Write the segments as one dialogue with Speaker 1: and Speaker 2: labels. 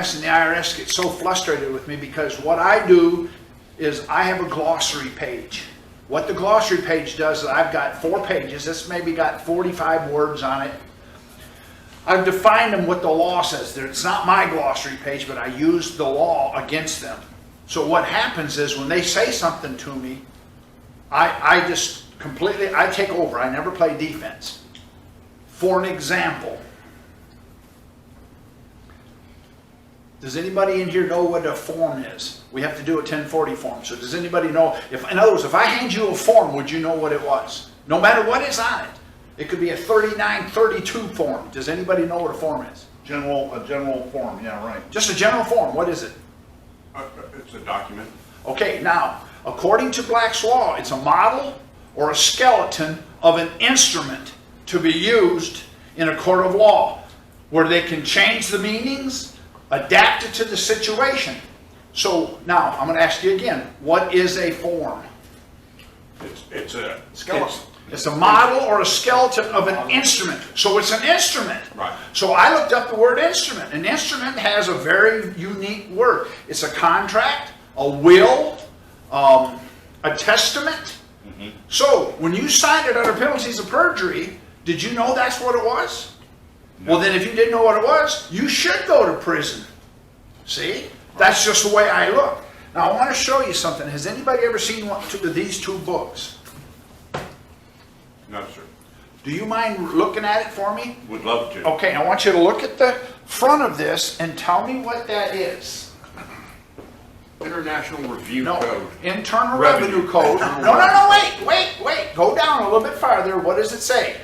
Speaker 1: IRS, and the IRS gets so frustrated with me because what I do is I have a glossary page. What the glossary page does is I've got 4 pages. This maybe got 45 words on it. I've defined them what the law says. It's not my glossary page, but I use the law against them. So what happens is when they say something to me, I just completely, I take over. I never play defense. For an example, does anybody in here know what a form is? We have to do a 1040 form. So does anybody know, in other words, if I hand you a form, would you know what it was? No matter what is on it. It could be a 3932 form. Does anybody know what a form is?
Speaker 2: A general form, yeah, right.
Speaker 1: Just a general form. What is it?
Speaker 2: It's a document.
Speaker 1: Okay, now, according to Black's law, it's a model or a skeleton of an instrument to be used in a court of law, where they can change the meanings, adapt it to the situation. So now, I'm going to ask you again, what is a form?
Speaker 2: It's a
Speaker 1: Skeleton. It's a model or a skeleton of an instrument. So it's an instrument.
Speaker 2: Right.
Speaker 1: So I looked up the word instrument. An instrument has a very unique word. It's a contract, a will, a testament.
Speaker 2: Mm-hmm.
Speaker 1: So when you signed it under penalties of perjury, did you know that's what it was? No. Well, then if you didn't know what it was, you should go to prison. See? That's just the way I look. Now I want to show you something. Has anybody ever seen these 2 books?
Speaker 2: No, sir.
Speaker 1: Do you mind looking at it for me?
Speaker 2: Would love to.
Speaker 1: Okay, I want you to look at the front of this and tell me what that is.
Speaker 2: International Review Code.
Speaker 1: Internal Revenue Code. No, wait. Go down a little bit farther. What does it say?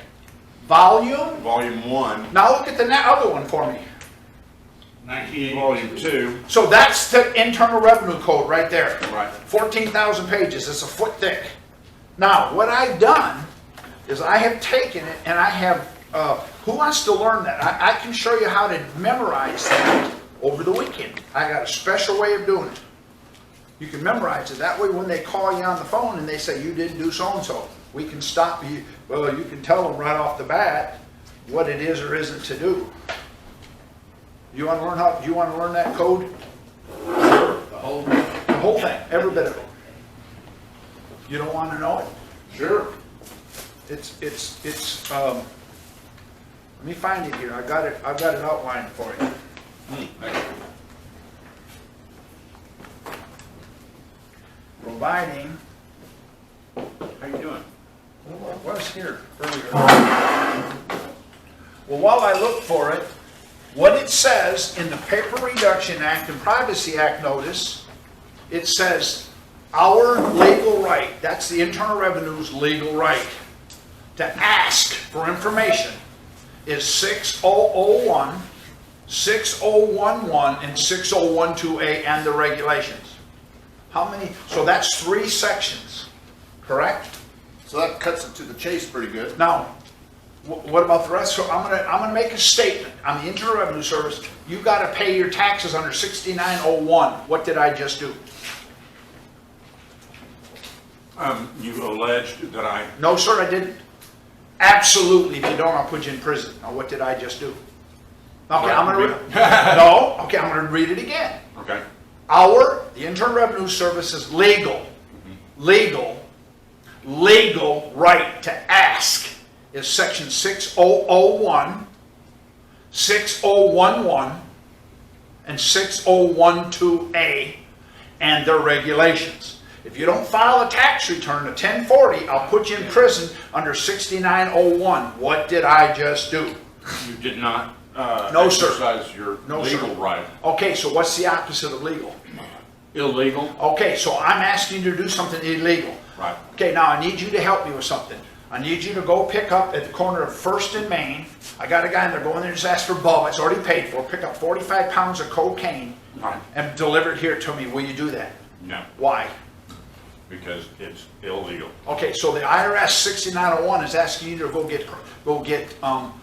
Speaker 1: Volume?
Speaker 2: Volume 1.
Speaker 1: Now look at the other one for me.
Speaker 2: 1982. Volume 2.
Speaker 1: So that's the Internal Revenue Code right there.
Speaker 2: Right.
Speaker 1: 14,000 pages. It's a foot thick. Now, what I've done is I have taken it and I have, who wants to learn that? I can show you how to memorize that over the weekend. I got a special way of doing it. You can memorize it. That way when they call you on the phone and they say you didn't do so-and-so, we can stop you. Well, you can tell them right off the bat what it is or isn't to do. You want to learn you want to learn that code? The whole thing, every bit of it. You don't want to know it?
Speaker 2: Sure.
Speaker 1: Let me find it here. I've got it outlined for you. Providing.
Speaker 2: How you doing?
Speaker 1: What was here earlier? Well, while I look for it, what it says in the Paper Reduction Act and Privacy Act notice, it says our legal right, that's the Internal Revenue's legal right, to ask for information is 6001, 6011, and 6012A and the regulations. How many? So that's 3 sections, correct?
Speaker 3: So that cuts it to the chase pretty good.
Speaker 1: Now, what about the rest? So I'm gonna make a statement on the Internal Revenue Service. You got to pay your taxes under 6901. What did I just do?
Speaker 2: You alleged that I...
Speaker 1: No, sir, I didn't. Absolutely. If you don't, I'll put you in prison. Now, what did I just do? Okay, I'm gonna read. No. Okay, I'm gonna read it again.
Speaker 2: Okay.
Speaker 1: The Internal Revenue Service is legal right to ask is section 6001, 6011, and 6012A and their regulations. If you don't file a tax return, a 1040, I'll put you in prison under 6901. What did I just do?
Speaker 2: You did not
Speaker 1: No, sir.
Speaker 2: exercise your legal right.
Speaker 1: Okay, so what's the opposite of legal?
Speaker 2: Illegal.
Speaker 1: Okay, so I'm asking you to do something illegal.
Speaker 2: Right.
Speaker 1: Okay, now I need you to help me with something. I need you to go pick up at the corner of 1st and Main. I got a guy in there, go in there and just ask for Bubba. It's already paid for. Pick up 45 pounds of cocaine
Speaker 2: Right.
Speaker 1: and deliver it here to me. Will you do that?
Speaker 2: No,
Speaker 1: Why?
Speaker 2: because it's illegal.
Speaker 1: Okay, so the IRS 6901 is asking you to go get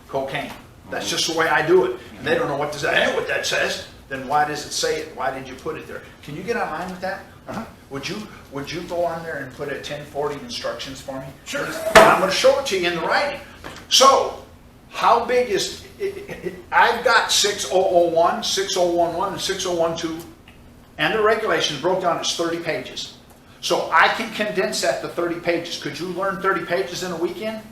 Speaker 1: cocaine. That's just the way I do it. And they don't know what what that says. Then why does it say it? Why did you put it there? Can you get online with that?
Speaker 2: Uh-huh.
Speaker 1: Would you go on there and put a 1040 instructions for me?
Speaker 2: Sure.
Speaker 1: I'm going to show it to you in the writing. So, how big is I've got 6001, 6011, and 6012, and the regulations broke down as 30 pages. So I can condense that to 30 pages. Could you learn 30 pages in a weekend?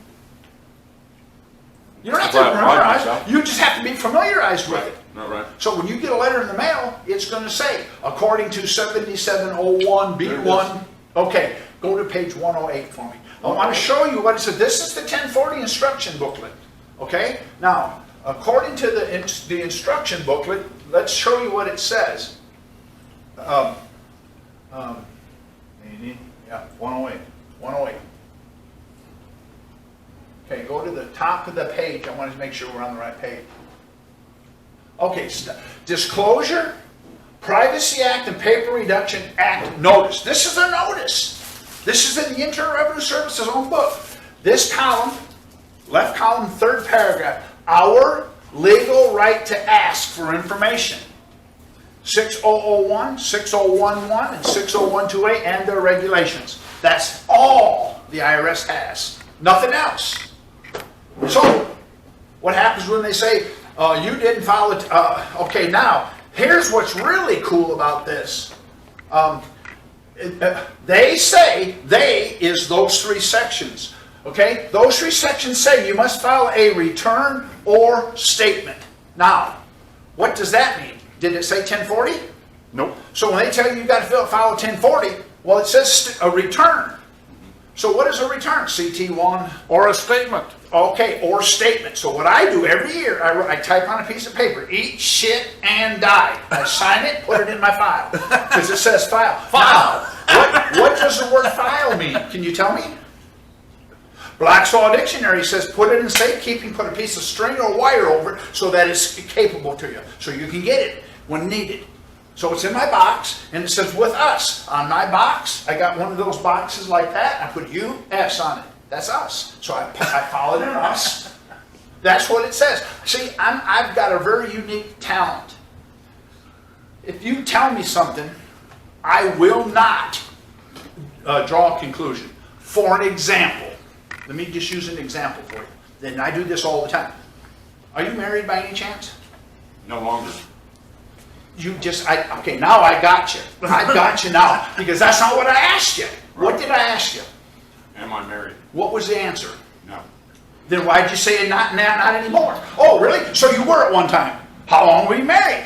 Speaker 1: You don't have to
Speaker 2: Right,
Speaker 1: memorize.
Speaker 2: right.
Speaker 1: You just have to be familiarized with it.
Speaker 2: Not right.
Speaker 1: So when you get a letter in the mail, it's going to say, according to 7701
Speaker 3: There it
Speaker 1: B1. Okay, go to page 108 for me. I want to show you what it says. This is the 1040 instruction booklet. Okay? Now, according to the instruction booklet, let's show you what it says. Yeah, 108. 108. Okay, go to the top of the page. I want to make sure we're on the right page. Okay, disclosure, Privacy Act and Paper Reduction Act notice. This is a notice. This is in the Internal Revenue Service's own book. This column, left column, third paragraph, our legal right to ask for information. 6001, 6011, and 60128 and their regulations. That's all the IRS has. Nothing else. So, what happens when they say, you didn't file it? Okay, now, here's what's really cool about this. They say, they is those three sections. Okay? Those three sections say you must file a return or statement. Now, what does that mean? Did it say 1040?
Speaker 2: Nope.
Speaker 1: So when they tell you got to file a 1040, well, it says a return. So what is a return? CT1?
Speaker 2: Or a statement.
Speaker 1: Okay, or statement. So what I do every year, I type on a piece of paper, eat, shit, and die. I sign it, put it in my file. Because it says file. File. What does the word file mean? Can you tell me? Black's Law Dictionary says put it in safekeeping, put a piece of string or wire over it so that it's capable to you. So you can get it when needed. So it's in my box, and it says with us. On my box, I got one of those boxes like that. I put US on it. That's us. So I file it in us. That's what it says. See, I've got a very unique talent. If you tell me something, I will not draw a conclusion. For an example, let me just use an example for you. And I do this all the time. Are you married by any chance?
Speaker 2: No longer.
Speaker 1: You just, okay, now I got you. I got you now. Because that's not what I asked you. What did I ask you?
Speaker 2: Am I married?
Speaker 1: What was the answer?
Speaker 2: No.
Speaker 1: Then why did you say not now, not anymore? Oh, really? So you were at one time. How long were you married?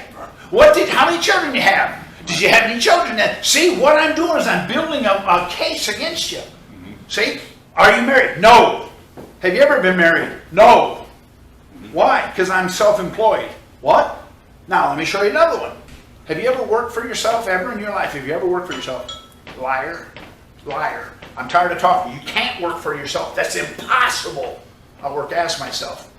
Speaker 1: How many children did you have? Did you have any children then? See, what I'm doing is I'm building a case against you. See? Are you married? No. Have you ever been married? No. Why? Because I'm self-employed. What? Now, let me show you another one. Have you ever worked for yourself ever in your life? Have you ever worked for yourself? Liar. Liar. I'm tired of talking. You can't work for yourself. That's impossible. I ask myself.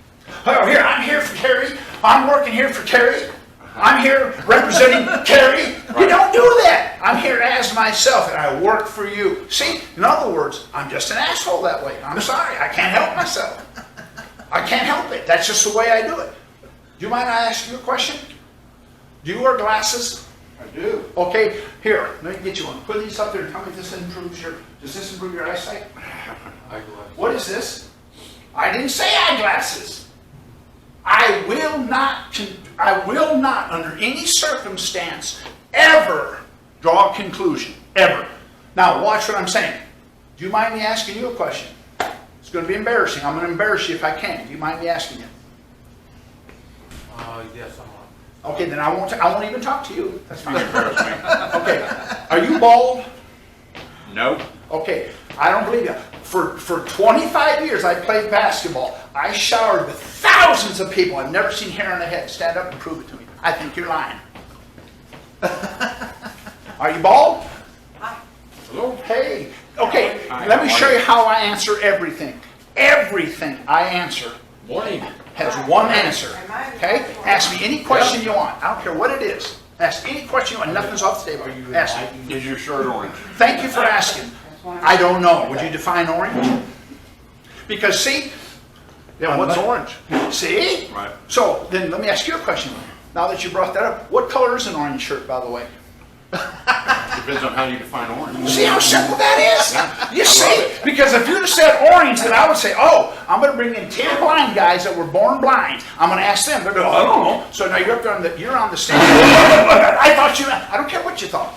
Speaker 1: Oh, here, I'm here for Cary. I'm working here for Cary. I'm here representing Cary. You don't do that. I'm here as myself, and I work for you. See, in other words, I'm just an asshole that way. I'm sorry. I can't help myself. I can't help it. That's just the way I do it. Do you mind I ask you a question? Do you wear glasses?
Speaker 3: I do.
Speaker 1: Okay, here, let me get you one. Put these up there and tell me does this improve your eyesight? What is this? I didn't say eyeglasses. I will not under any circumstance ever draw a conclusion. Ever. Now watch what I'm saying. Do you mind me asking you a question? It's going to be embarrassing. I'm going to embarrass you if I can. Do you mind me asking you?
Speaker 4: Yes, I'm on.
Speaker 1: Okay, then I won't even talk to you. That's fine. Okay. Are you bald?
Speaker 2: No.
Speaker 1: Okay, I don't believe you. For 25 years I played basketball. I showered with thousands of people. I've never seen hair on the head. Stand up and prove it to me. I think you're lying. Are you bald?
Speaker 2: Hello?
Speaker 1: Hey. Okay, let me show you how I answer everything. Everything I answer
Speaker 2: Morning.
Speaker 1: has one answer. Okay? Ask me any question you want. I don't care what it is. Ask any question you want. Nothing's off the table. Ask me.
Speaker 2: Is your shirt orange?
Speaker 1: Thank you for asking. I don't know. Would you define orange? Because see,
Speaker 2: Yeah, what's orange?
Speaker 1: see?
Speaker 2: Right.
Speaker 1: So then let me ask you a question. Now that you brought that up, what color is an orange shirt, by the way?
Speaker 2: Depends on how you define orange.
Speaker 1: See how simple that is?
Speaker 2: Yeah,
Speaker 1: You
Speaker 2: I
Speaker 1: see?
Speaker 2: love it.
Speaker 1: Because if you'd have said orange, then I would say, oh, I'm going to bring in 10 blind guys that were born blind. I'm going to ask them. They're going, I don't know. So now you're up there you're on the stand. I thought you, I don't care what you thought.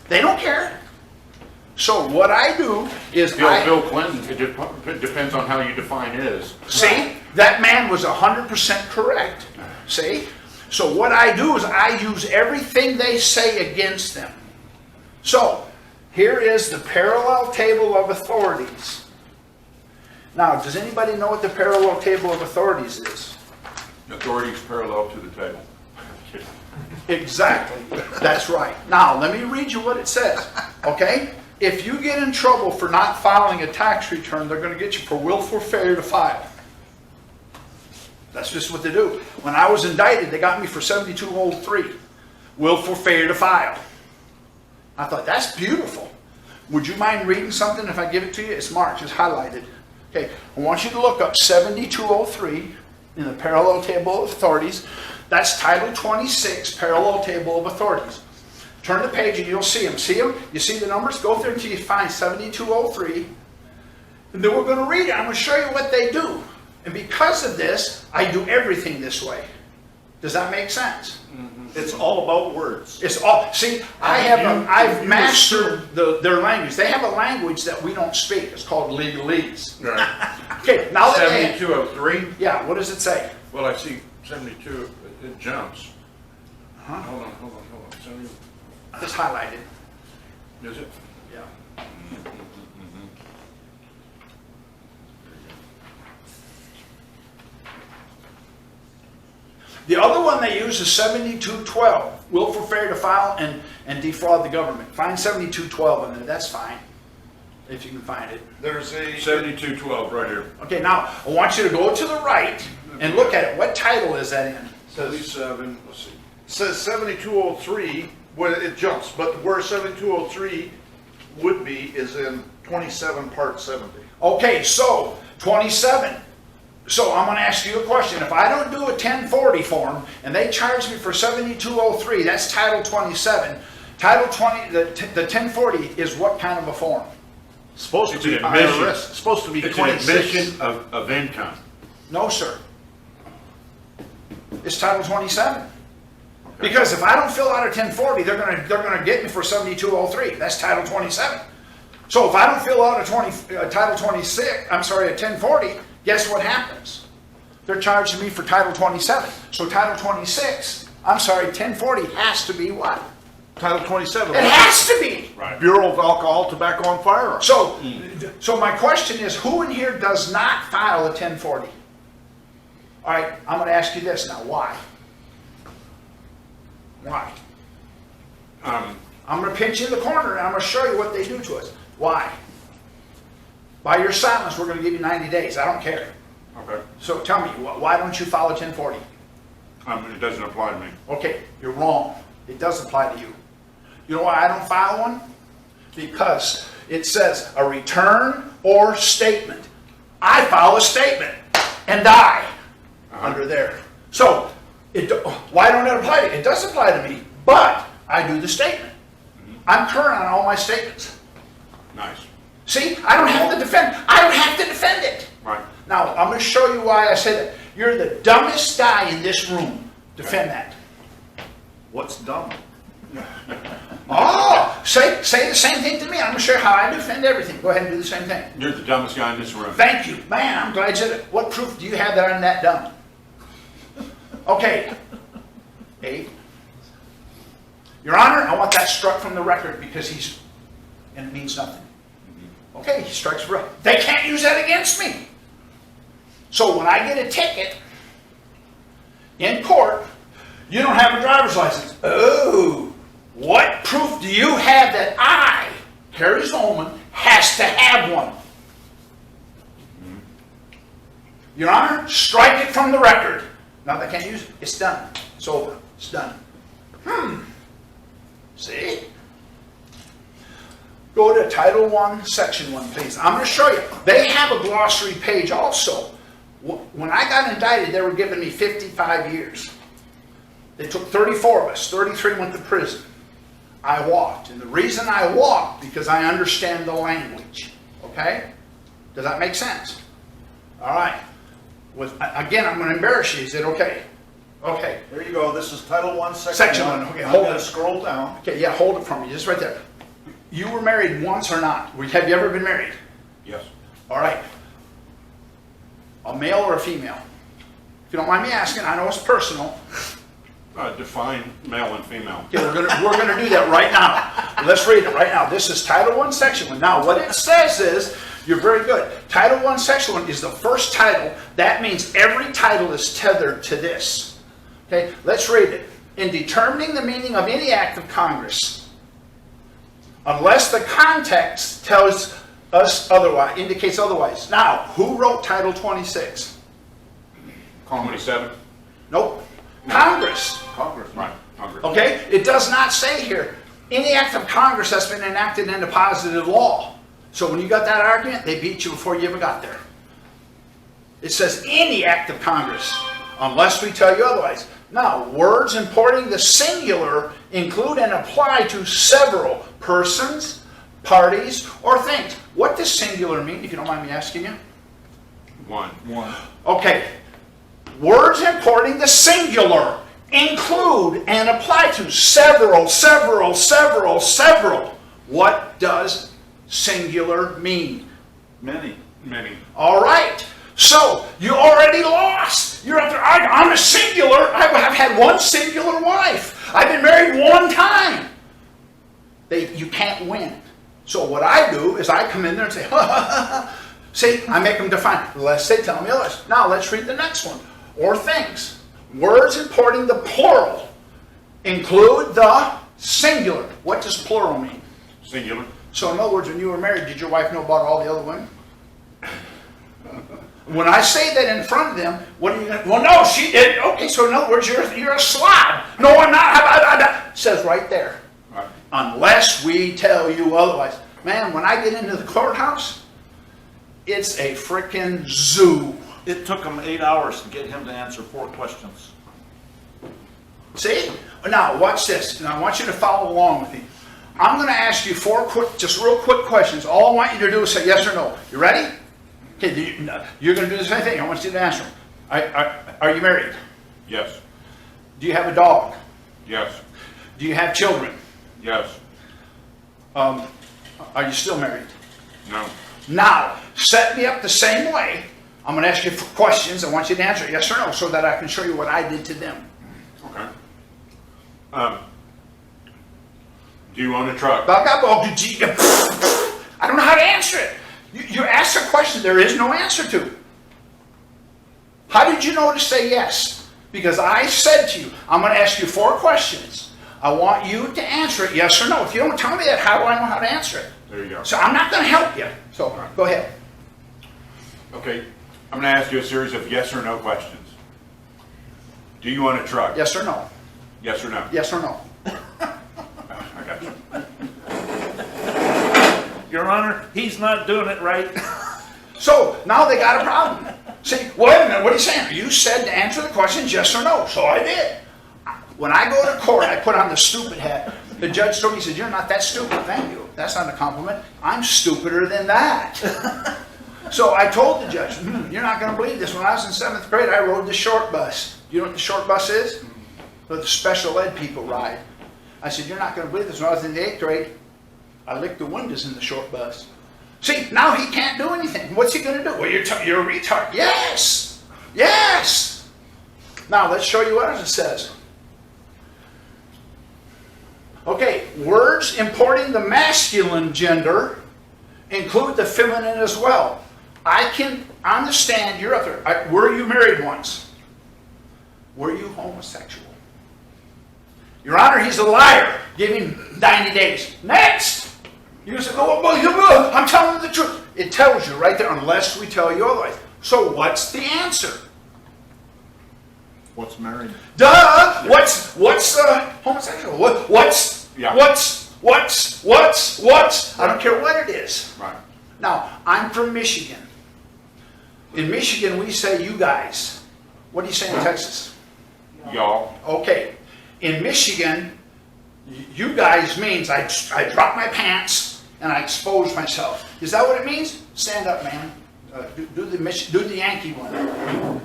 Speaker 1: They don't care. So what I do is
Speaker 2: Bill Clinton, it depends on how you define is.
Speaker 1: see, that man was 100% correct. See? So what I do is I use everything they say against them. So, here is the parallel table of authorities. Now, does anybody know what the parallel table of authorities is?
Speaker 2: Authorities parallel to the table.
Speaker 1: Exactly. That's right. Now, let me read you what it says. Okay? If you get in trouble for not filing a tax return, they're going to get you for willful failure to file. That's just what they do. When I was indicted, they got me for 7203. Willful failure to file. I thought, that's beautiful. Would you mind reading something if I give it to you? It's marked, it's highlighted. Okay, I want you to look up 7203 in the parallel table of authorities. That's Title 26, parallel table of authorities. Turn the page and you'll see them. See them? You see the numbers? Go there until you find 7203. And then we're going to read it. I'm going to show you what they do. And because of this, I do everything this way. Does that make sense?
Speaker 3: It's all about words.
Speaker 1: It's all, see, I've mastered their language. They have a language that we don't speak. It's called legalese.
Speaker 2: Right.
Speaker 1: Okay, now that they,
Speaker 2: 7203?
Speaker 1: yeah, what does it say?
Speaker 2: Well, I see 72, it jumps.
Speaker 1: Huh?
Speaker 2: Hold on. 70,
Speaker 1: It's highlighted.
Speaker 2: is it?
Speaker 1: Yeah. The other one they use is 7212, willful failure to file and defraud the government. Find 7212 in there, that's fine, if you can find it.
Speaker 3: There's a
Speaker 2: 7212 right here.
Speaker 1: Okay, now I want you to go to the right and look at it. What title is that in?
Speaker 2: 37, let's see.
Speaker 3: says 7203 when it jumps, but where 7203 would be is in 27 part 70.
Speaker 1: Okay, so 27. So I'm going to ask you a question. If I don't do a 1040 form and they charge me for 7203, that's Title 27. Title 20, the 1040 is what kind of a form?
Speaker 3: Supposed
Speaker 2: It's
Speaker 3: to be
Speaker 2: an admission.
Speaker 3: IRS. It's supposed to be
Speaker 2: It's an
Speaker 3: 26.
Speaker 2: admission of income.
Speaker 1: No, sir. It's Title 27. Because if I don't fill out a 1040, they're going to get me for 7203. That's Title 27. So if I don't fill out a Title 26, I'm sorry, a 1040, guess what happens? They're charging me for Title 27. So Title 26, I'm sorry, 1040 has to be what?
Speaker 3: Title 27.
Speaker 1: It has to be.
Speaker 2: Right.
Speaker 3: Bureau of Alcohol, Tobacco, and Firearms.
Speaker 1: So my question is, who in here does not file a 1040? All right, I'm going to ask you this now. Why? Why? I'm going to pinch you in the corner and I'm going to show you what they do to us. Why? By your silence, we're going to give you 90 days. I don't care.
Speaker 2: Okay.
Speaker 1: So tell me, why don't you file a 1040?
Speaker 2: It doesn't apply to me.
Speaker 1: Okay, you're wrong. It does apply to you. You know why I don't file one? Because it says a return or statement. I file a statement and die under there. So, why don't it apply to you? It does apply to me, but I do the statement. I'm current on all my statements.
Speaker 2: Nice.
Speaker 1: See, I don't have to defend. I don't have to defend it.
Speaker 2: Right.
Speaker 1: Now, I'm going to show you why I say that. You're the dumbest guy in this room. Defend that.
Speaker 3: What's dumb?
Speaker 1: Oh, say the same thing to me. I'm going to show you how I defend everything. Go ahead and do the same thing.
Speaker 2: You're the dumbest guy in this room.
Speaker 1: Thank you. Man, I'm glad you did it. What proof do you have that I'm that dumb? Okay. 8. Your Honor, I want that struck from the record because and it means nothing. Okay, he strikes for right. They can't use that against me. So when I get a ticket in court, you don't have a driver's license. Oh, what proof do you have that I, Cary Zohlman, has to have one? Your Honor, strike it from the record. Now they can't use it. It's done. It's over. It's done. See? Go to Title 1, Section 1, please. I'm going to show you. They have a glossary page also. When I got indicted, they were giving me 55 years. They took 34 of us. 33 went to prison. I walked. And the reason I walked, because I understand the language. Okay? Does that make sense? All right. Again, I'm going to embarrass you. Is it okay? Okay.
Speaker 3: There you go. This is Title I,
Speaker 1: Section 1. Okay,
Speaker 3: I'm
Speaker 1: hold
Speaker 3: going
Speaker 1: it.
Speaker 3: to scroll down.
Speaker 1: Okay, yeah, hold it for me. Just right there. You were married once or not? Have you ever been married?
Speaker 2: Yes.
Speaker 1: All right. A male or a female? If you don't mind me asking, I know it's personal.
Speaker 2: Define male and female.
Speaker 1: Okay, we're gonna do that right now. Let's read it right now. This is Title I, Section 1. Now, what it says is, you're very good. Title I, Section 1 is the first title. That means every title is tethered to this. Okay, let's read it. In determining the meaning of any act of Congress, unless the context tells us otherwise, indicates otherwise. Now, who wrote Title 26?
Speaker 2: 27?
Speaker 1: Nope. Congress.
Speaker 2: Congress. Right. Congress.
Speaker 1: Okay? It does not say here, any act of Congress that's been enacted into positive law. So when you got that argument, they beat you before you ever got there. It says any act of Congress, unless we tell you otherwise. Now, words importing the singular include and apply to several persons, parties, or things. What does singular mean, if you don't mind me asking you?
Speaker 2: One.
Speaker 1: Okay. Words importing the singular include and apply to several. What does singular mean?
Speaker 3: Many.
Speaker 1: All right. So you already lost. You're up there. I'm a singular. I've had one singular wife. I've been married one time. You can't win. So what I do is I come in there and say, see, I make them define. Unless they tell me otherwise. Now let's read the next one. Or things. Words importing the plural include the singular. What does plural mean?
Speaker 2: Singular.
Speaker 1: So in other words, when you were married, did your wife know about all the other women? When I say that in front of them, what are you going to... Well, no, she did. Okay, so in other words, you're a slob. No, I'm not. It says right there.
Speaker 2: Right.
Speaker 1: Unless we tell you otherwise. Man, when I get into the courthouse, it's a frickin' zoo.
Speaker 3: It took them 8 hours to get him to answer 4 questions.
Speaker 1: See? Now, watch this. And I want you to follow along with me. I'm going to ask you 4 quick, just real quick questions. All I want you to do is say yes or no. You ready? Okay, you're going to do the same thing. I want you to answer them. Are you married?
Speaker 2: Yes.
Speaker 1: Do you have a dog?
Speaker 2: Yes.
Speaker 1: Do you have children?
Speaker 2: Yes.
Speaker 1: Are you still married?
Speaker 2: No.
Speaker 1: Now, set me up the same way. I'm going to ask you questions. I want you to answer yes or no so that I can show you what I did to them.
Speaker 2: Okay. Do you own a truck?
Speaker 1: I don't know how to answer it. You ask a question there is no answer to. How did you know to say yes? Because I said to you, I'm going to ask you 4 questions. I want you to answer it yes or no. If you don't tell me that, how do I know how to answer it?
Speaker 2: There you go.
Speaker 1: So I'm not going to help you. So go ahead.
Speaker 2: Okay. I'm going to ask you a series of yes or no questions. Do you own a truck?
Speaker 1: Yes or no?
Speaker 2: Yes or no?
Speaker 1: Yes or no?
Speaker 2: I got you.
Speaker 4: Your Honor, he's not doing it right.
Speaker 1: So now they got a problem. See, wait a minute, what are you saying? You said to answer the questions yes or no, so I did. When I go to court, I put on the stupid hat. The judge told me, he said, you're not that stupid. Thank you. That's not a compliment. I'm stupider than that. So I told the judge, you're not going to believe this. When I was in 7th grade, I rode the short bus. You know what the short bus is? What the special ed people ride. I said, you're not going to believe this. When I was in the 8th grade, I licked the windows in the short bus. See, now he can't do anything. What's he going to do? Well, you're a retard. Yes! Yes! Now, let's show you what it says. Okay, words importing the masculine gender include the feminine as well. I can understand you're up there. Were you married once? Were you homosexual? Your Honor, he's a liar. Give him 90 days. Next! You say, oh, I'm telling the truth. It tells you right there, unless we tell you otherwise. So what's the answer?
Speaker 3: What's married?
Speaker 1: Duh! What's homosexual? What's? I don't care what it is.
Speaker 2: Right.
Speaker 1: Now, I'm from Michigan. In Michigan, we say you guys. What do you say in Texas?
Speaker 2: Y'all.
Speaker 1: Okay. In Michigan, you guys means I drop my pants and I expose myself. Is that what it means? Stand up, man. Do the Yankee one.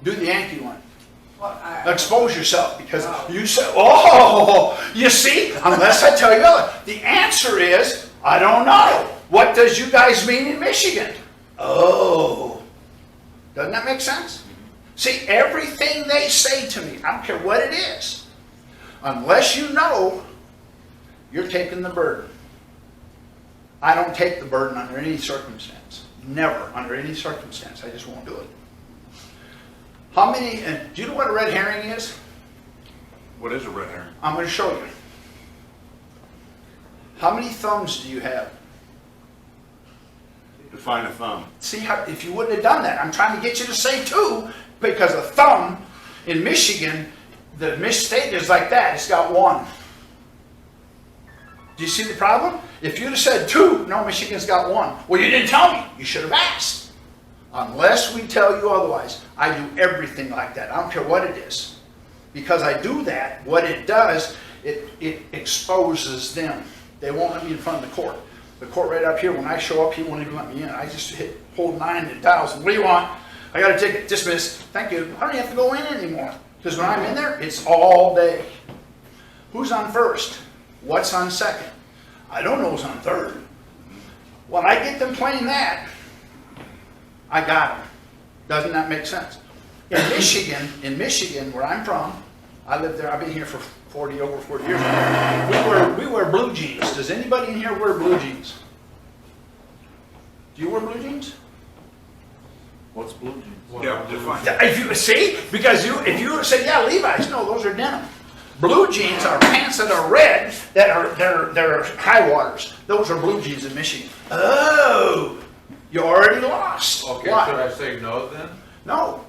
Speaker 1: Do the Yankee one. Expose yourself because you said, oh, you see, unless I tell you other. The answer is, I don't know. What does you guys mean in Michigan? Oh. Doesn't that make sense? See, everything they say to me, I don't care what it is, unless you know, you're taking the burden. I don't take the burden under any circumstance. Never, under any circumstance. I just won't do it. How many, do you know what a red herring is?
Speaker 2: What is a red herring?
Speaker 1: I'm going to show you. How many thumbs do you have?
Speaker 2: Define a thumb.
Speaker 1: See, how, if you wouldn't have done that, I'm trying to get you to say two, because a thumb in Michigan, the state is like that, it's got one. Do you see the problem? If you'd have said two, no, Michigan's got one. Well, you didn't tell me. You should have asked. Unless we tell you otherwise, I do everything like that. I don't care what it is. Because I do that, what it does, it exposes them. They won't let me in front of the court. The court right up here, when I show up, he won't even let me in. I just hold 9 and dials. What do you want? I got a ticket. Dismiss. Thank you. I don't have to go in anymore. Because when I'm in there, it's all day. Who's on first? What's on second? I don't know who's on third. When I get them playing that, I got them. Doesn't that make sense? In Michigan, where I'm from, I live there. I've been here for over 40 years. We wear blue jeans. Does anybody in here wear blue jeans? Do you wear blue jeans?
Speaker 3: What's blue jeans?
Speaker 2: Yeah, define.
Speaker 1: If you see, because if you say, yeah, Levi's, no, those are denim. Blue jeans are pants that are red, that are they're high waters. Those are blue jeans in Michigan. Oh, you already lost.
Speaker 5: Okay,
Speaker 1: Why?
Speaker 5: should I say no then?
Speaker 1: No,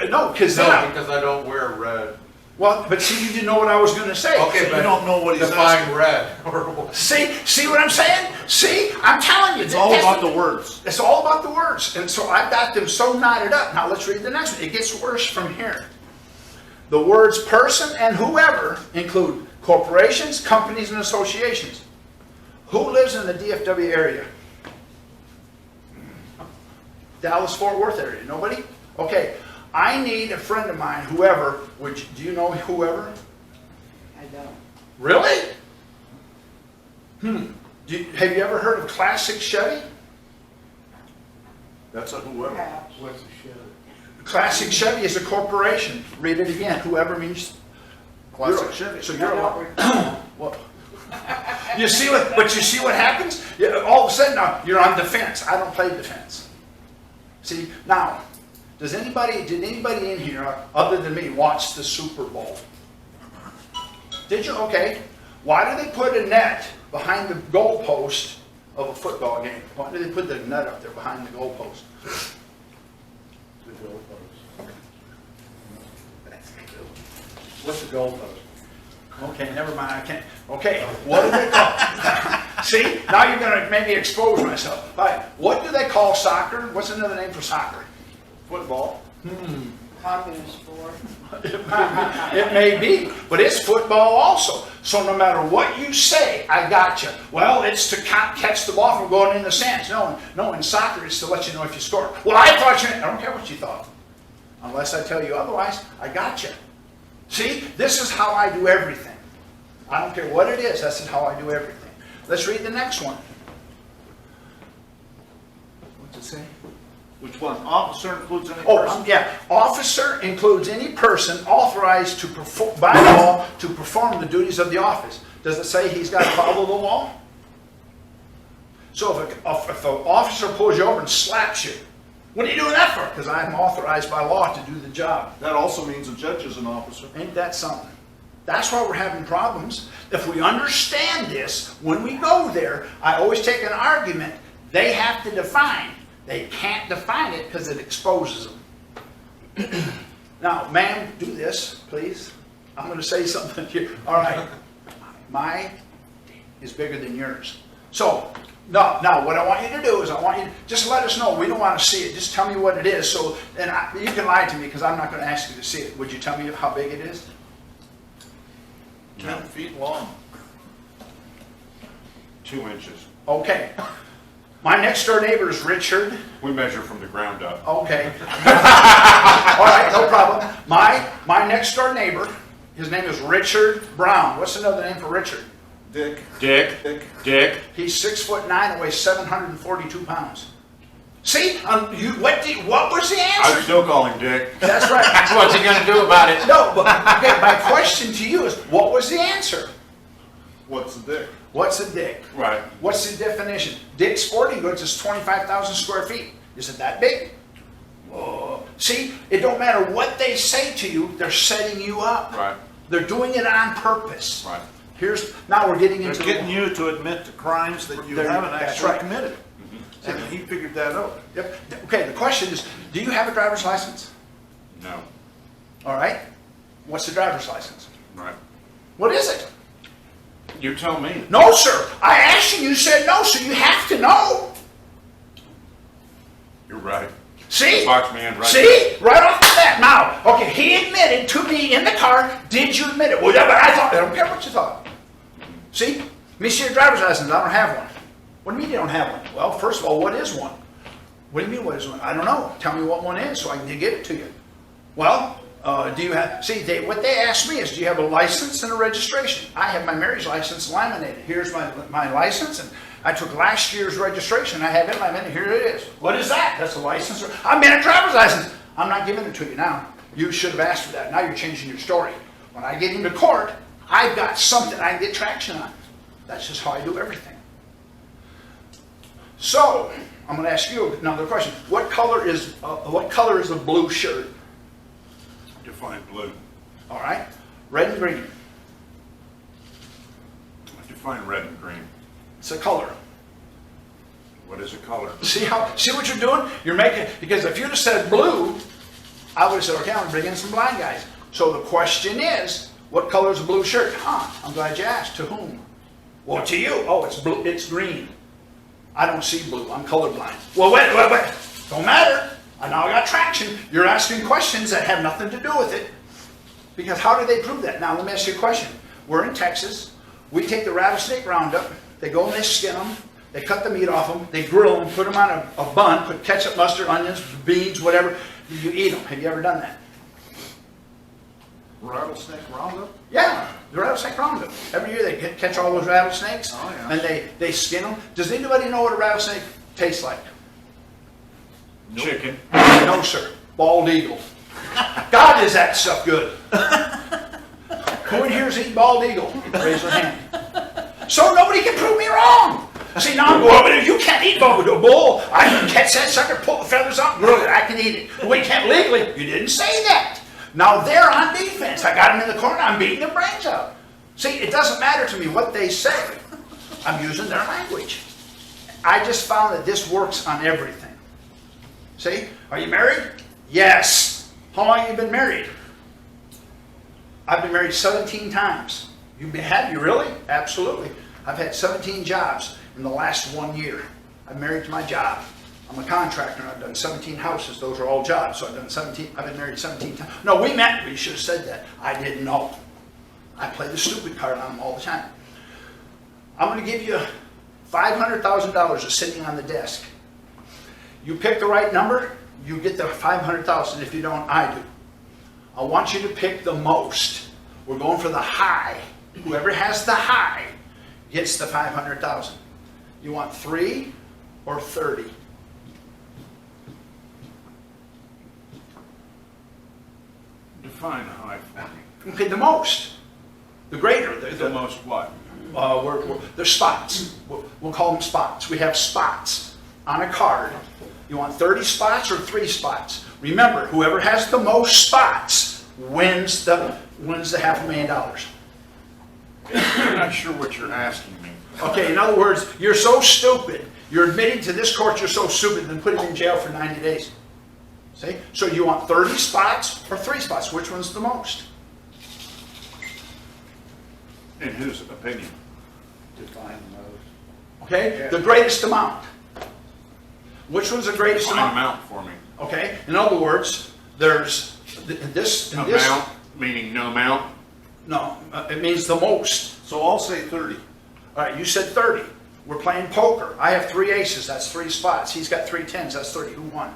Speaker 1: no, because
Speaker 5: No, because I don't wear red.
Speaker 1: well, but see, you didn't know what I was going to say.
Speaker 5: Okay, but
Speaker 3: You don't know what he's
Speaker 5: define
Speaker 3: asking.
Speaker 5: red.
Speaker 1: See what I'm saying? See, I'm telling you.
Speaker 3: It's all about the words.
Speaker 1: It's all about the words. And so I've got them so knotted up. Now let's read the next one. It gets worse from here. The words person and whoever include corporations, companies, and associations. Who lives in the DFW area? Dallas-Fort Worth area. Nobody? Okay. I need a friend of mine, whoever, do you know whoever?
Speaker 6: I don't.
Speaker 1: Really? Have you ever heard of Classic Chevy?
Speaker 3: That's a whoever.
Speaker 6: Perhaps.
Speaker 5: What's a shed?
Speaker 1: Classic Chevy is a corporation. Read it again. Whoever means
Speaker 3: Classic Chevy.
Speaker 1: So
Speaker 6: I
Speaker 1: you're
Speaker 6: don't recall.
Speaker 1: what? You see what happens? All of a sudden now you're on defense. I don't play defense. See now. Did anybody in here, other than me, watch the Super Bowl? Did you? Okay. Why do they put a net behind the goalpost of a football game? Why do they put the net up there behind the goalpost?
Speaker 3: What's the goalpost?
Speaker 1: Okay, never mind. I can't. Okay, what do they call? See, now you're going to make me expose myself. All right, what do they call soccer? What's another name for soccer?
Speaker 3: Football.
Speaker 6: Communist sport.
Speaker 1: It may be, but it's football also. So no matter what you say, I got you. Well, it's to catch the ball from going in the stands. No, in soccer it's to let you know if you score. Well, I thought you. I don't care what you thought, unless I tell you otherwise. I got you. See, this is how I do everything. I don't care what it is. This is how I do everything. Let's read the next one. What's it say?
Speaker 3: Which one? Officer includes any person?
Speaker 1: Yeah. Officer includes any person authorized to perform, by law to perform the duties of the office. Does it say he's got to follow the law? So if an officer pulls you over and slaps you, what are you doing that for? Because I'm authorized by law to do the job.
Speaker 3: That also means a judge is an officer.
Speaker 1: Ain't that something? That's why we're having problems. If we understand this, when we go there, I always take an argument. They have to define. They can't define it because it exposes them. Now, ma'am, do this, please. I'm going to say something here. All right. My is bigger than yours. So, now what I want you to do is I want you to just let us know. We don't want to see it. Just tell me what it is. So, and you can lie to me because I'm not going to ask you to see it. Would you tell me how big it is?
Speaker 3: 10 feet long.
Speaker 2: 2 inches.
Speaker 1: Okay. My next door neighbor is Richard.
Speaker 2: We measure from the ground up.
Speaker 1: Okay. All right, no problem. My next door neighbor, his name is Richard Brown. What's another name for Richard?
Speaker 3: Dick.
Speaker 2: Dick.
Speaker 1: He's 6'9" and weighs 742 pounds. See, what was the
Speaker 2: I
Speaker 1: answer?
Speaker 2: would still call him Dick.
Speaker 1: That's right.
Speaker 5: What's he gonna do about it?
Speaker 1: No, but okay, my question to you is, what was the answer?
Speaker 3: What's the dick?
Speaker 1: What's a dick?
Speaker 2: Right.
Speaker 1: What's the definition? Dick's Sporting Goods is 25,000 square feet. Is it that big? Whoa. See, it don't matter what they say to you, they're setting you up.
Speaker 2: Right.
Speaker 1: They're doing it on purpose.
Speaker 2: Right.
Speaker 1: Now we're getting
Speaker 4: They're
Speaker 1: into
Speaker 4: getting you to admit to crimes that you
Speaker 1: They're-
Speaker 4: haven't
Speaker 1: that's
Speaker 4: actually
Speaker 1: right.
Speaker 4: committed. And he figured that out.
Speaker 1: Yep. Okay, the question is, do you have a driver's license?
Speaker 2: No.
Speaker 1: All right. What's the driver's license?
Speaker 2: Right.
Speaker 1: What is it?
Speaker 2: You tell me.
Speaker 1: No, sir. I asked you, you said no, so you have to know.
Speaker 2: You're right.
Speaker 1: See?
Speaker 2: Box man, right.
Speaker 1: See? Right off the bat. Now, okay, he admitted to me in the car. Did you admit it? Well, yeah, but I don't care what you thought. See? Let me see your driver's license. I don't have one. What do you mean you don't have one? Well, first of all, what is one? What do you mean what is one? I don't know. Tell me what one is so I can give it to you. Well, do you have, see, what they asked me is, do you have a license and a registration? I have my marriage license laminated. Here's my license, and I took last year's registration. I have it laminated. Here it is. What is that? That's a license. I mean a driver's license. I'm not giving it to you now. You should have asked for that. Now you're changing your story. When I get into court, I've got something I can get traction on. That's just how I do everything. So, I'm going to ask you another question. What color is a blue shirt?
Speaker 2: Define blue.
Speaker 1: All right. Red and green.
Speaker 2: Define red and green.
Speaker 1: It's a color.
Speaker 2: What is a color?
Speaker 1: See what you're doing? You're making, because if you'd have said blue, I would have said, okay, I'm bringing in some blind guys. So the question is, what color is a blue shirt? I'm glad you asked. To whom? Well, to you. Oh, it's blue. It's green. I don't see blue. I'm colorblind. Well, wait. Don't matter. I now got traction. You're asking questions that have nothing to do with it. Because how do they prove that? Now, let me ask you a question. We're in Texas. We take the rattlesnake roundup. They go and they skin them. They cut the meat off them. They grill them, put them on a bun, put ketchup, mustard, onions, beans, whatever. You eat them. Have you ever done that?
Speaker 3: Rattlesnake roundup?
Speaker 1: Yeah, the rattlesnake roundup. Every year they catch all those rattlesnakes,
Speaker 3: Oh, yeah.
Speaker 1: and they skin them. Does anybody know what a rattlesnake tastes like?
Speaker 2: Chicken.
Speaker 1: No, sir. Bald eagle. God, is that stuff good? Who in here's eaten bald eagle? Raise your hand. So nobody can prove me wrong. See, now I'm going, well, you can't eat bald bull. I can catch that sucker, pull the feathers out, grill it. I can eat it. We can't legally. You didn't say that. Now they're on defense. I got them in the corner. I'm beating their brains out. See, it doesn't matter to me what they say. I'm using their language. I just found that this works on everything. See? Are you married? Yes. How long have you been married? I've been married 17 times. Have you really? Absolutely. I've had 17 jobs in the last 1 year. I'm married to my job. I'm a contractor and I've done 17 houses. Those are all jobs. So I've been married 17 times. No, we met. You should have said that. I didn't know. I play the stupid card on them all the time. I'm going to give you $500,000 that's sitting on the desk. You pick the right number, you get the $500,000. If you don't, I do. I want you to pick the most. We're going for the high. Whoever has the high gets the $500,000. You want 3 or 30?
Speaker 2: Define high for me.
Speaker 1: Okay, the most. The greater.
Speaker 2: The most what?
Speaker 1: They're spots. We'll call them spots. We have spots on a card. You want 30 spots or 3 spots? Remember, whoever has the most spots wins the $500,000.
Speaker 2: I'm not sure what you're asking me.
Speaker 1: Okay, in other words, you're so stupid. You're admitting to this court you're so stupid, then put him in jail for 90 days. See? So you want 30 spots or 3 spots? Which one's the most?
Speaker 2: In whose opinion?
Speaker 3: Define the most.
Speaker 1: Okay?
Speaker 3: Yeah.
Speaker 1: The greatest amount. Which one's the greatest
Speaker 2: Define
Speaker 1: amount?
Speaker 2: amount for me.
Speaker 1: Okay? In other words, there's this.
Speaker 2: Amount, meaning no amount?
Speaker 1: No, it means the most.
Speaker 3: So I'll say 30.
Speaker 1: All right, you said 30. We're playing poker. I have 3 aces, that's 3 spots. He's got 3 tens, that's 30. Who won?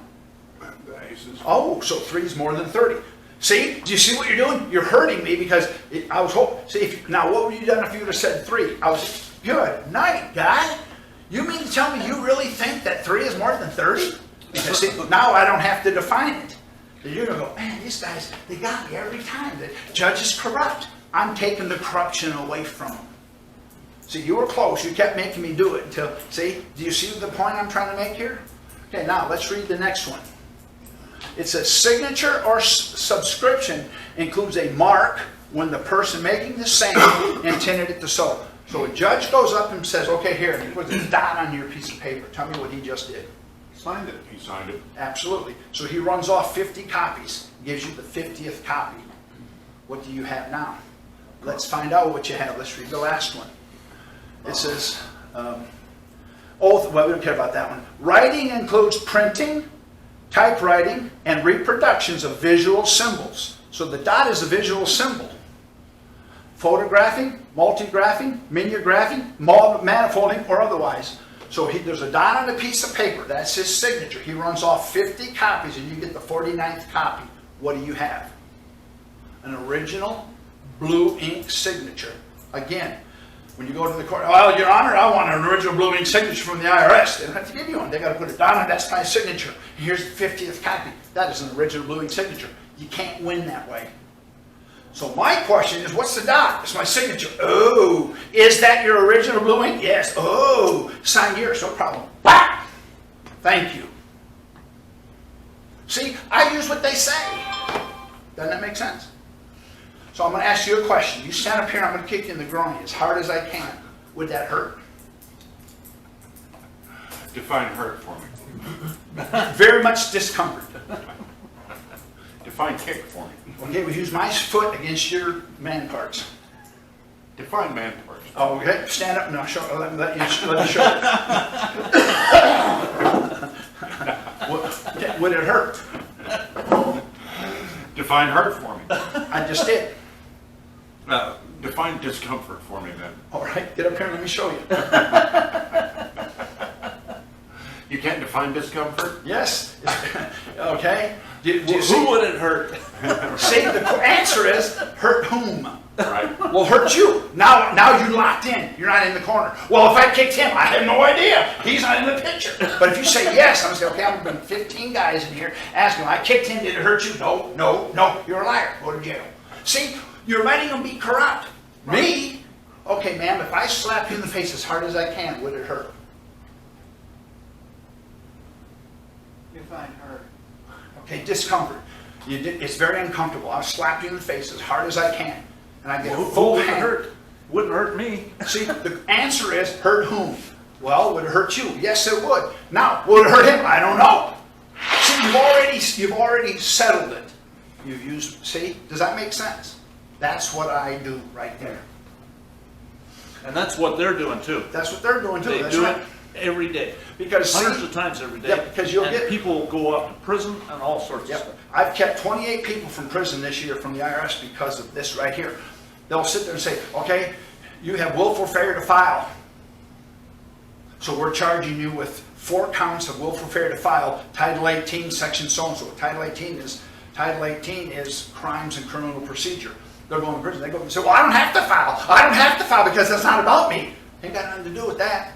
Speaker 2: The aces.
Speaker 1: Oh, so 3 is more than 30. See, do you see what you're doing? You're hurting me because I was hoping. See, now what would you done if you would have said 3? I was, good night, guy. You mean to tell me you really think that 3 is more than 30? Because see, now I don't have to define it. You're going to go, man, these guys, they got me every time. The judge is corrupt. I'm taking the corruption away from them. See, you were close. You kept making me do it until, see, do you see the point I'm trying to make here? Okay, now let's read the next one. It says signature or subscription includes a mark when the person making the same intended it to so. So a judge goes up and says, okay, here, and he puts a dot on your piece of paper. Tell me what he just did.
Speaker 2: Signed it. He signed it.
Speaker 1: Absolutely. So he runs off 50 copies, gives you the 50th copy. What do you have now? Let's find out what you have. Let's read the last one. It says, oath, well, we don't care about that one. Writing includes printing, typewriting, and reproductions of visual symbols. So the dot is a visual symbol. Photographing, multigraphing, mimeographing, manifolding, or otherwise. So there's a dot on a piece of paper. That's his signature. He runs off 50 copies and you get the 49th copy. What do you have? An original blue ink signature. Again, when you go to the court, well, Your Honor, I want an original blue ink signature from the IRS. They don't have to give you one. They got to put a dot on it. That's my signature. And here's the 50th copy. That is an original blue ink signature. You can't win that way. So my question is, what's the dot? It's my signature. Oh, is that your original blue ink? Yes. Oh, sign yours, no problem. Bah! Thank you. See, I use what they say. Doesn't that make sense? So I'm going to ask you a question. You stand up here, I'm going to kick you in the groin as hard as I can. Would that hurt?
Speaker 2: Define hurt for me.
Speaker 1: Very much discomfort.
Speaker 2: Define kick for me.
Speaker 1: Okay, we use my foot against your man parts.
Speaker 2: Define man parts.
Speaker 1: Oh, okay, stand up. No, show, let me show you. Would it hurt?
Speaker 2: Define hurt for me.
Speaker 1: I just did.
Speaker 2: Define discomfort for me then.
Speaker 1: All right, get up here and let me show you.
Speaker 2: You can't define discomfort?
Speaker 1: Yes. Okay. Do you
Speaker 4: Who
Speaker 1: see?
Speaker 4: would it hurt?
Speaker 1: See, the answer is hurt whom?
Speaker 2: Right.
Speaker 1: Well, hurt you. Now you're locked in. You're not in the corner. Well, if I kicked him, I have no idea. He's not in the picture. But if you say yes, I'm going to say, okay, I'm going to bring 15 guys in here, ask him, I kicked him, did it hurt you? No, no, no. You're a liar. Go to jail. See, you're letting them be corrupt. Me? Okay, ma'am, if I slap you in the face as hard as I can, would it hurt?
Speaker 6: You find hurt.
Speaker 1: Okay, discomfort. It's very uncomfortable. I'll slap you in the face as hard as I can. And I get a
Speaker 4: Who
Speaker 1: full
Speaker 4: would it
Speaker 1: hand.
Speaker 4: hurt? Wouldn't hurt me.
Speaker 1: See, the answer is hurt whom? Well, would it hurt you? Yes, it would. Now, would it hurt him? I don't know. See, you've already settled it. You've used, see, does that make sense? That's what I do right there.
Speaker 4: And that's what they're doing too.
Speaker 1: That's what they're doing too.
Speaker 4: They
Speaker 1: That's
Speaker 4: do
Speaker 1: right.
Speaker 4: it every day.
Speaker 1: Because see,
Speaker 4: Hundreds of times every day.
Speaker 1: Yeah, because you'll
Speaker 4: and
Speaker 1: get-
Speaker 4: people will go off to prison and all sorts of
Speaker 1: Yep.
Speaker 4: stuff.
Speaker 1: I've kept 28 people from prison this year from the IRS because of this right here. They'll sit there and say, okay, you have willful failure to file. So we're charging you with 4 counts of willful failure to file, Title 18, Section so-and-so. Title 18 is crimes and criminal procedure. They're going to prison. They go and say, well, I don't have to file. I don't have to file because that's not about me. Ain't got nothing to do with that.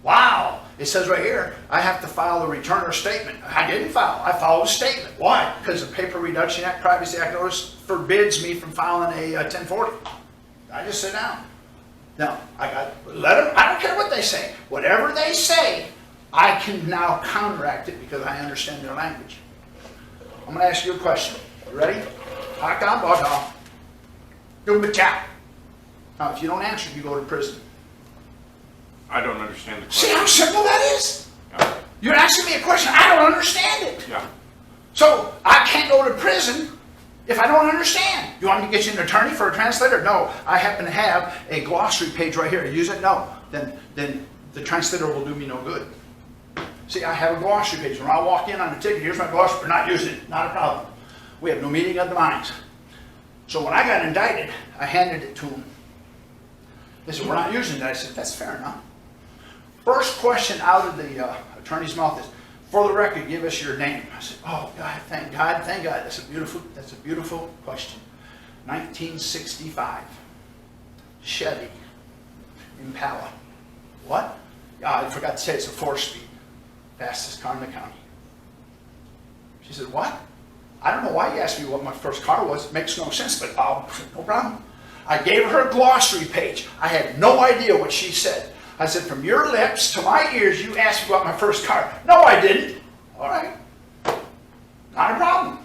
Speaker 1: Wow. It says right here, I have to file a return or statement. I didn't file. I filed a statement. Why? Because the Paper Reduction Act, Privacy Act notice forbids me from filing a 1040. I just sit down. Now, let them, I don't care what they say. Whatever they say, I can now counteract it because I understand their language. I'm going to ask you a question. You ready? Now, if you don't answer, you go to prison.
Speaker 2: I don't understand the
Speaker 1: See
Speaker 2: question.
Speaker 1: how simple that is?
Speaker 2: Yeah.
Speaker 1: You're asking me a question, I don't understand it.
Speaker 2: Yeah.
Speaker 1: So I can't go to prison if I don't understand. You want me to get you an attorney for a translator? No. I happen to have a glossary page right here. Use it? No. Then the translator will do me no good. See, I have a glossary page. When I walk in on a ticket, here's my glossary. We're not using it. Not a problem. We have no meeting of the minds. So when I got indicted, I handed it to them. They said, we're not using it. I said, that's fair enough. First question out of the attorney's mouth is, for the record, give us your name. I said, oh, God, thank God, thank God. That's a beautiful question. 1965. Chevy Impala. What? I forgot to say it's a 4-speed. Fastest car in the county. She said, what? I don't know why you asked me what my first car was. It makes no sense, but no problem. I gave her a glossary page. I had no idea what she said. I said, from your lips to my ears, you asked me about my first car. No, I didn't. All right. Not a problem.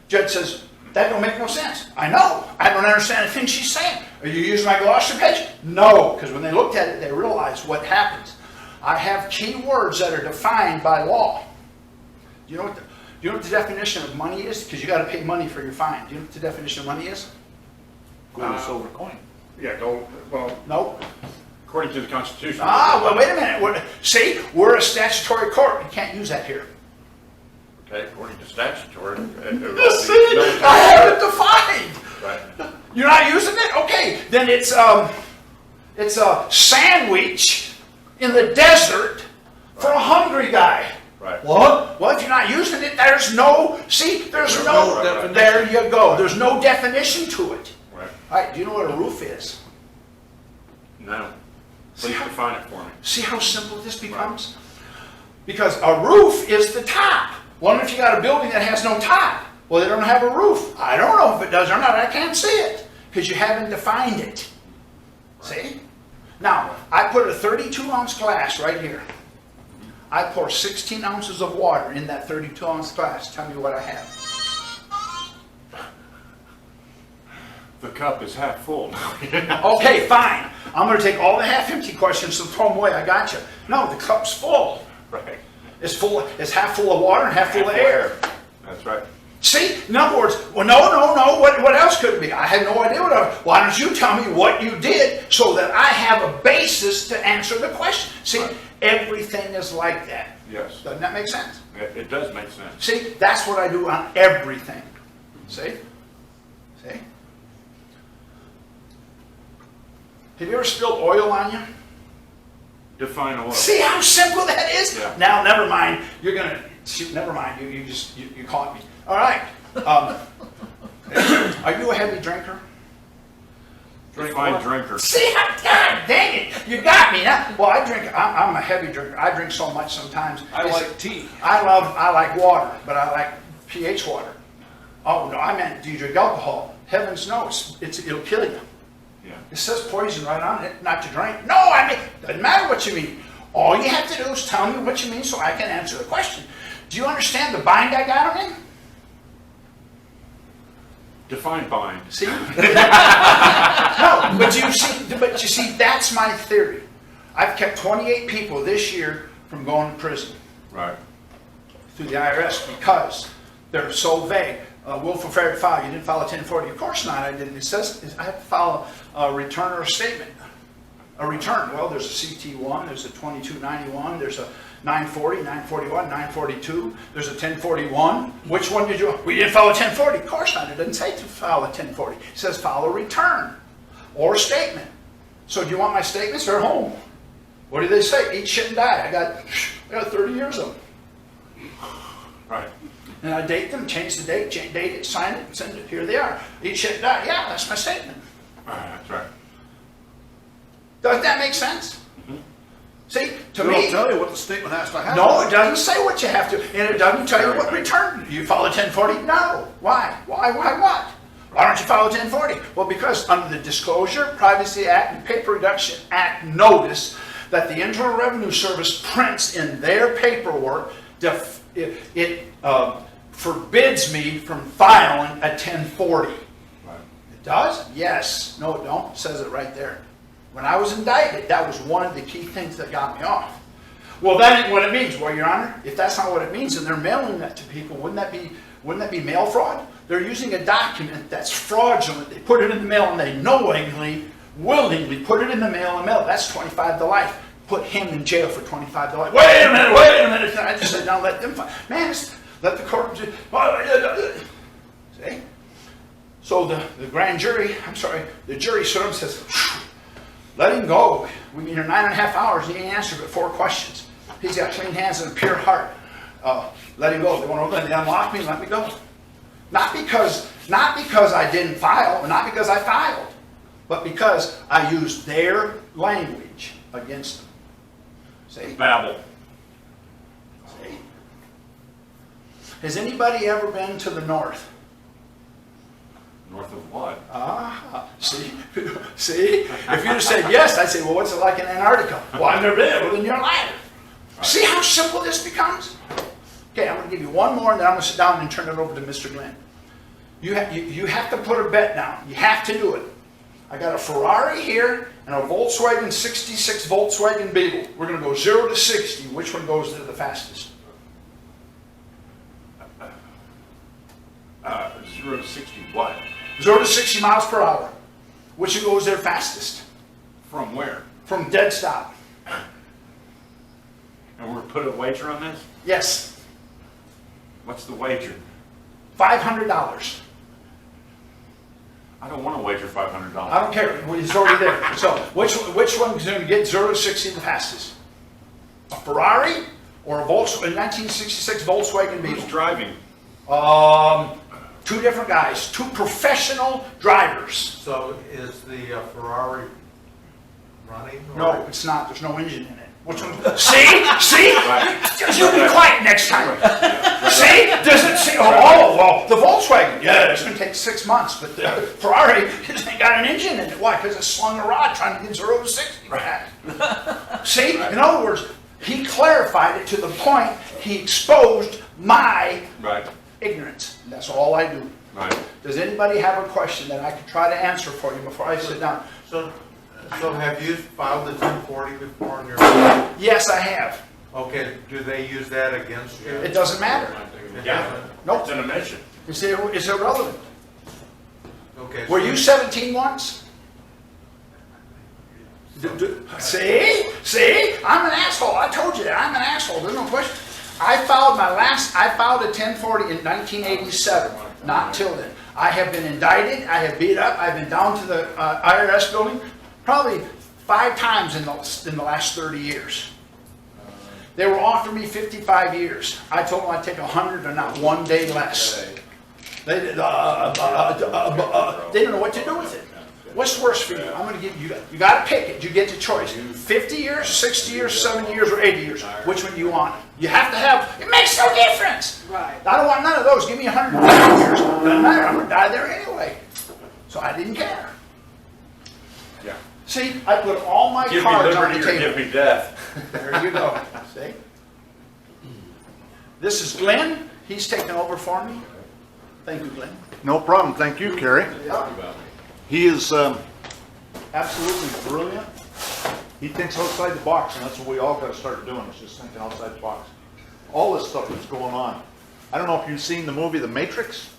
Speaker 1: Judge says, that don't make no sense. I know. I don't understand a thing she's saying. Are you using my glossary page? No, because when they looked at it, they realized what happens. I have key words that are defined by law. Do you know what the definition of money is? Because you got to pay money for your fine. Do you know what the definition of money is?
Speaker 4: Gold, silver coin.
Speaker 2: Yeah, go, well,
Speaker 1: No.
Speaker 2: according to the Constitution.
Speaker 1: Well, wait a minute. See, we're a statutory court. You can't use that here.
Speaker 2: Okay, according to statutory.
Speaker 1: See, I have it defined.
Speaker 2: Right.
Speaker 1: You're not using it? Okay, then it's a sandwich in the desert for a hungry guy.
Speaker 2: Right.
Speaker 1: What? Well, if you're not using it, there's no
Speaker 4: no definition.
Speaker 1: There you go. There's no definition to it.
Speaker 2: Right.
Speaker 1: All right, do you know what a roof is?
Speaker 2: No. Please define it for me.
Speaker 1: See how simple this becomes? Because a roof is the top. What if you got a building that has no top? Well, they don't have a roof. I don't know if it does or not. I can't see it because you haven't defined it. See? Now, I put a 32-ounce glass right here. I pour 16 ounces of water in that 32-ounce glass. Tell me what I have.
Speaker 2: The cup is half full.
Speaker 1: Okay, fine. I'm going to take all the half-empty questions and throw them away. I got you. No, the cup's full.
Speaker 2: Right.
Speaker 1: It's full. It's half full of water and half full of air.
Speaker 2: That's right.
Speaker 1: See, in other words, well, no. What else could it be? I had no idea what I was. Why don't you tell me what you did so that I have a basis to answer the question? See,
Speaker 2: Right.
Speaker 1: Everything is like that.
Speaker 2: Yes.
Speaker 1: Doesn't that make sense?
Speaker 2: It does make sense.
Speaker 1: See, that's what I do on everything. See? See? Have you ever spilled oil on you?
Speaker 2: Define oil.
Speaker 1: See how simple that is?
Speaker 2: Yeah.
Speaker 1: Now, never mind. You're going to, shoot, never mind. You caught me. All right. Are you a heavy drinker?
Speaker 2: Define drinker.
Speaker 1: See how, God dang it. You got me. Well, I drink, I'm a heavy drinker. I drink so much sometimes.
Speaker 4: I like tea.
Speaker 1: I like water, but I like pH water. Oh, no, I meant, do you drink alcohol? Heavens knows. It'll kill you.
Speaker 2: Yeah.
Speaker 1: It says poison right on it, not to drink. No, I mean, doesn't matter what you mean. All you have to do is tell me what you mean so I can answer the question. Do you understand the bind I got them in?
Speaker 2: Define bind.
Speaker 1: See? No, but you see, that's my theory. I've kept 28 people this year from going to prison
Speaker 2: Right.
Speaker 1: through the IRS because they're so vague. Willful failure to file. You didn't file a 1040. Of course not. I didn't. It says I have to file a return or a statement. A return. Well, there's a CT1. There's a 2291. There's a 940, 941, 942. There's a 1041. Which one did you? We didn't file a 1040. Of course not. It doesn't say to file a 1040. It says file a return or a statement. So do you want my statements? They're home. What do they say? Eat shit and die. I got 30 years of them.
Speaker 2: Right.
Speaker 1: And I date them, change the date, date it, sign it, send it. Here they are. Eat shit and die. Yeah, that's my statement.
Speaker 2: That's right.
Speaker 1: Doesn't that make sense?
Speaker 2: Mm-hmm.
Speaker 1: See, to
Speaker 3: It'll
Speaker 1: me,
Speaker 3: tell you what the statement has to have.
Speaker 1: no, it doesn't say what you have to, and it doesn't tell you what return. You file a 1040? No. Why? Why what? Why don't you file a 1040? Well, because under the Disclosure, Privacy Act, and Paper Reduction Act notice that the Internal Revenue Service prints in their paperwork, it forbids me from filing a 1040.
Speaker 2: Right.
Speaker 1: It does? Yes. No, it don't. It says it right there. When I was indicted, that was one of the key things that got me off. Well, that ain't what it means. Well, Your Honor, if that's not what it means and they're mailing that to people, wouldn't that be mail fraud? They're using a document that's fraudulent. They put it in the mail and they knowingly, willingly put it in the mail and mail. That's 25 to life. Put him in jail for 25 to life. Wait a minute. And I just said, now let them find. Man, let the court. See? So the grand jury, the jury sort of says, let him go. We've been here 9.5 hours, he ain't answered but 4 questions. He's got clean hands and a pure heart. Let him go. They want to unlock me and let me go. Not because I didn't file, or not because I filed, but because I used their language against them. See?
Speaker 2: Babble.
Speaker 1: See? Has anybody ever been to the north?
Speaker 2: North of what?
Speaker 1: See? See? If you'd have said yes, I'd say, well, what's it like in Antarctica? Well, I've never been. Well, then you're lying. See how simple this becomes? Okay, I'm going to give you one more, and then I'm going to sit down and turn it over to Mr. Glenn. You have to put a bet down. You have to do it. I got a Ferrari here and a Volkswagen 66 Volkswagen Beetle. We're going to go 0 to 60. Which one goes there the fastest?
Speaker 2: 0 to 60 what?
Speaker 1: 0 to 60 miles per hour. Which one goes there fastest?
Speaker 2: From where?
Speaker 1: From dead stop.
Speaker 2: And we're put a wager on this?
Speaker 1: Yes.
Speaker 2: What's the wager?
Speaker 1: $500.
Speaker 2: I don't want to wager $500.
Speaker 1: I don't care. It's already there. So which one's going to get 0 to 60 the fastest? A Ferrari or a Volkswagen 1966 Volkswagen
Speaker 2: Who's
Speaker 1: Beetle?
Speaker 2: driving?
Speaker 1: 2 different guys, 2 professional drivers.
Speaker 5: So is the Ferrari running? or-
Speaker 1: No, it's not. There's no engine in it. Which one? See? See?
Speaker 2: Right.
Speaker 1: You be quiet next time. See? Does it see? Oh, well, the Volkswagen, yeah, it's going to take 6 months, but the Ferrari ain't got an engine in it. Why? Because it slung a rod trying to get 0 to 60 fast. See? In other words, he clarified it to the point he exposed my
Speaker 2: Right.
Speaker 1: ignorance. That's all I do.
Speaker 2: Right.
Speaker 1: Does anybody have a question that I could try to answer for you before I sit down?
Speaker 5: So have you filed the 1040 before in your?
Speaker 1: Yes, I have.
Speaker 5: Okay, do they use that against you?
Speaker 1: It doesn't matter.
Speaker 2: Yeah.
Speaker 1: Nope.
Speaker 2: It's an admission.
Speaker 1: It's irrelevant.
Speaker 5: Okay.
Speaker 1: Were you 17 once? See? See? I'm an asshole. I told you that. I'm an asshole. There's no question. I filed a 1040 in 1987. Not till then. I have been indicted. I have beat up. I've been down to the IRS building probably 5 times in the last 30 years. They were offering me 55 years. I told them I'd take 100 or not 1 day less. They don't know what to do with it. What's worse for you? I'm going to give you. You got to pick it. You get the choice. 50 years, 60 years, 70 years, or 80 years. Which one do you want? You have to have. It makes no difference.
Speaker 6: Right.
Speaker 1: I don't want none of those. Give me 150 years. Doesn't matter. I'm going to die there anyway. So I didn't care.
Speaker 2: Yeah.
Speaker 1: See, I put all my
Speaker 2: Give me
Speaker 1: cards on
Speaker 2: liberty
Speaker 1: the
Speaker 2: or
Speaker 1: table.
Speaker 2: give me death.
Speaker 1: There you go. See? This is Glenn. He's taken over for me. Thank you, Glenn.
Speaker 3: No problem. Thank you, Cary. He is,
Speaker 1: Absolutely brilliant.
Speaker 3: he thinks outside the box, and that's what we all got to start doing, is just thinking outside the box. All this stuff that's going on. I don't know if you've seen the movie The Matrix.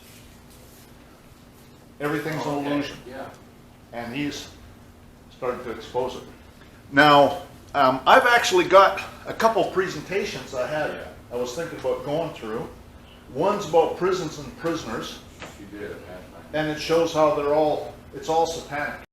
Speaker 3: Everything's an illusion.
Speaker 5: Yeah.
Speaker 3: And he's starting to expose it. Now, I've actually got a couple presentations I was thinking about going through. One's about prisons and prisoners,
Speaker 5: You did.
Speaker 3: and it shows how it's all satanic.